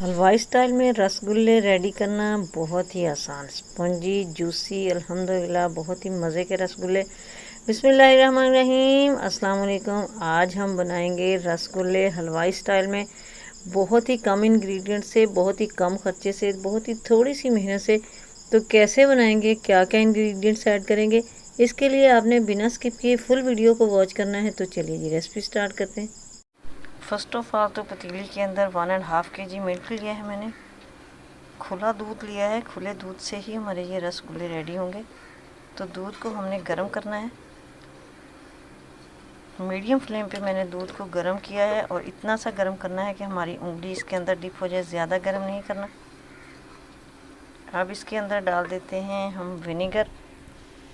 हलवाई स्टाइल में रसगुल्ले रेडी करना बहुत ही आसान, स्पंजी जूसी अल्हम्दुलिल्लाह बहुत ही मज़े के रसगुल्ले। बिस्मिल्लाहिर्रहमानिर्रहीम, अस्सलाम वालेकुम। आज हम बनाएंगे रसगुल्ले हलवाई स्टाइल में, बहुत ही कम इंग्रेडिएंट से, बहुत ही कम खर्चे से, बहुत ही थोड़ी सी मेहनत से। तो कैसे बनाएंगे, क्या क्या इंग्रेडिएंट्स ऐड करेंगे, इसके लिए आपने बिना स्किप किए फुल वीडियो को वॉच करना है। तो चलिए जी रेसिपी स्टार्ट करते हैं। फर्स्ट ऑफ ऑल तो पतीली के अंदर 1.5 kg मिल्क लिया है मैंने, खुला दूध लिया है। खुले दूध से ही हमारे ये रसगुल्ले रेडी होंगे। तो दूध को हमने गर्म करना है। मीडियम फ्लेम पे मैंने दूध को गर्म किया है और इतना सा गर्म करना है कि हमारी उंगली इसके अंदर डिप हो जाए, ज़्यादा गर्म नहीं करना। अब इसके अंदर डाल देते हैं हम विनेगर,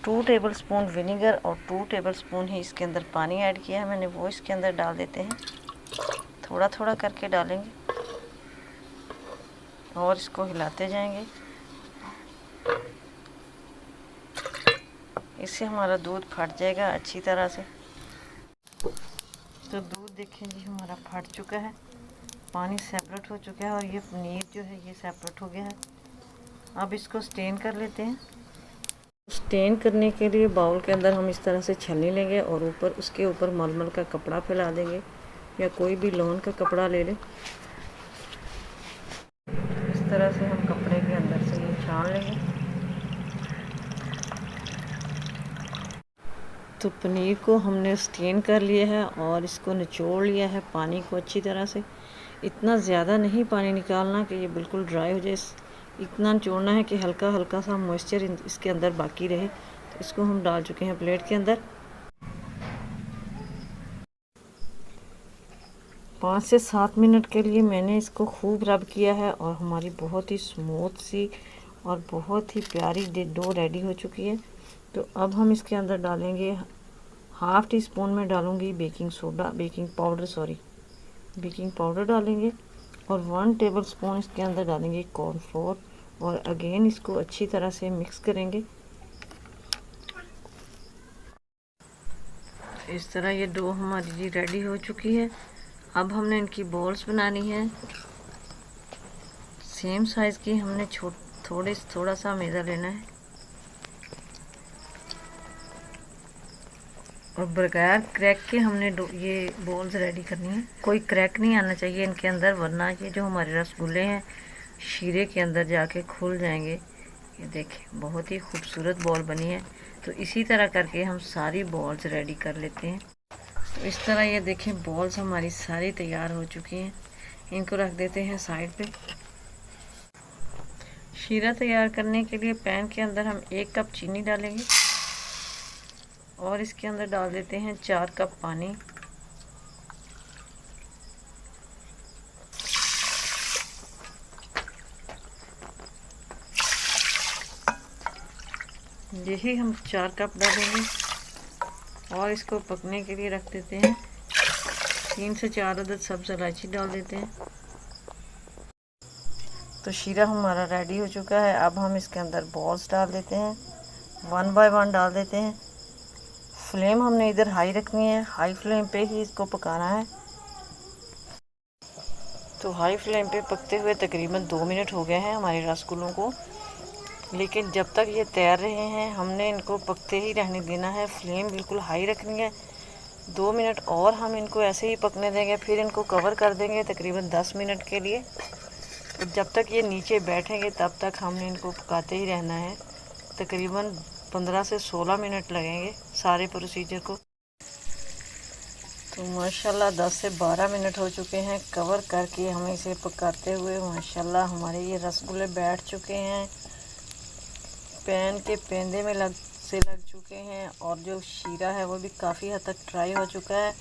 2 टेबलस्पून विनेगर और 2 टेबलस्पून ही इसके अंदर पानी ऐड किया है मैंने, वो इसके अंदर डाल देते हैं। थोड़ा थोड़ा करके डालेंगे और इसको हिलाते जाएंगे। इससे हमारा दूध फट जाएगा अच्छी तरह से। तो दूध देखें जी हमारा फट चुका है, पानी सेपरेट हो चुका है और ये पनीर जो है ये सेपरेट हो गया है। अब इसको स्टेन कर लेते हैं। स्टेन करने के लिए बाउल के अंदर हम इस तरह से छलनी लेंगे और ऊपर उसके ऊपर मलमल का कपड़ा फैला देंगे या कोई भी लॉन का कपड़ा ले लें। इस तरह से हम कपड़े के अंदर से ये छान लेंगे। तो पनीर को हमने स्टेन कर लिया है और इसको निचोड़ लिया है पानी को अच्छी तरह से। इतना ज़्यादा नहीं पानी निकालना कि ये बिल्कुल ड्राई हो जाए, इतना निचोड़ना है कि हल्का हल्का सा मॉइस्चर इसके अंदर बाकी रहे। तो इसको हम डाल चुके हैं प्लेट के अंदर। 5 से 7 मिनट के लिए मैंने इसको खूब रब किया है और हमारी बहुत ही स्मूथ सी और बहुत ही प्यारी डो रेडी हो चुकी है। तो अब हम इसके अंदर डालेंगे, हाफ़ टी स्पून में डालूंगी बेकिंग पाउडर डालेंगे और 1 टेबलस्पून इसके अंदर डालेंगे कॉर्नफ्लोर और अगेन इसको अच्छी तरह से मिक्स करेंगे। इस तरह ये डो हमारी जी रेडी हो चुकी है। अब हमने इनकी बॉल्स बनानी है। सेम साइज़ की हमने थोड़ा सा मैदा लेना है और बगैर क्रैक के हमने ये बॉल्स रेडी करनी है। कोई क्रैक नहीं आना चाहिए इनके अंदर, वरना ये जो हमारे रसगुल्ले हैं शीरे के अंदर जाके खुल जाएंगे। ये देखें बहुत ही खूबसूरत बॉल बनी है। तो इसी तरह करके हम सारी बॉल्स रेडी कर लेते हैं। तो इस तरह ये देखें बॉल्स हमारी सारी तैयार हो चुकी हैं। इनको रख देते हैं साइड पे। शीरा तैयार करने के लिए पैन के अंदर हम 1 कप चीनी डालेंगे और इसके अंदर डाल देते हैं 4 कप पानी। यही हम 4 कप डालेंगे और इसको पकने के लिए रख देते हैं। 3 से 4 अदद सब्ज़ इलायची डाल देते हैं। तो शीरा हमारा रेडी हो चुका है। अब हम इसके अंदर बॉल्स डाल देते हैं, 1 बाय 1 डाल देते हैं। फ्लेम हमने इधर हाई रखनी है, हाई फ्लेम पे ही इसको पकाना है। तो हाई फ्लेम पे पकते हुए तकरीबन 2 मिनट हो गए हैं हमारे रसगुल्लों को, लेकिन जब तक ये तैर रहे हैं हमने इनको पकते ही रहने देना है। फ्लेम बिल्कुल हाई रखनी है। 2 मिनट और हम इनको ऐसे ही पकने देंगे, फिर इनको कवर कर देंगे तकरीबन 10 मिनट के लिए। तो जब तक ये नीचे बैठेंगे तब तक हमने इनको पकाते ही रहना है। तकरीबन 15 से 16 मिनट लगेंगे सारे प्रोसीजर को। तो माशाल्लाह 10 से 12 मिनट हो चुके हैं कवर करके हमें इसे पकाते हुए। माशाल्लाह हमारे ये रसगुल्ले बैठ चुके हैं, पैन के पेंदे में लग चुके हैं और जो शीरा है वो भी काफ़ी हद तक ड्राई हो चुका है।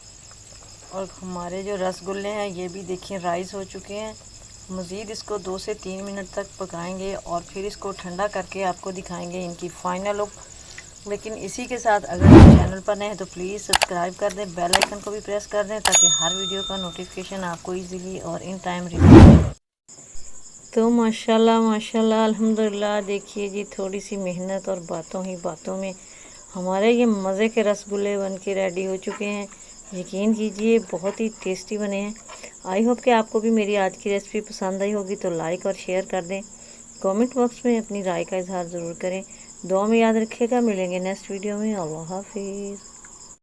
और हमारे जो रसगुल्ले हैं ये भी देखिए राइस हो चुके हैं। मज़ीद इसको 2 से 3 मिनट तक पकाएंगे और फिर इसको ठंडा करके आपको दिखाएंगे इनकी फ़ाइनल लुक। लेकिन इसी के साथ अगर आप चैनल पर नए हैं तो प्लीज़ सब्सक्राइब कर दें, बेल आइकन को भी प्रेस कर दें ताकि हर वीडियो का नोटिफिकेशन आपको इजीली और इन टाइम रिसीव। तो माशाल्लाह माशाल्लाह अल्हम्दुलिल्लाह, देखिए जी थोड़ी सी मेहनत और बातों ही बातों में हमारे ये मज़े के रसगुल्ले बन के रेडी हो चुके हैं। यकीन कीजिए बहुत ही टेस्टी बने हैं। आई होप कि आपको भी मेरी आज की रेसिपी पसंद आई होगी, तो लाइक और शेयर कर दें। कमेंट बॉक्स में अपनी राय का इजहार ज़रूर करें। दुआ में याद रखिएगा। मिलेंगे नेक्स्ट वीडियो में। अल्लाह हाफिज़।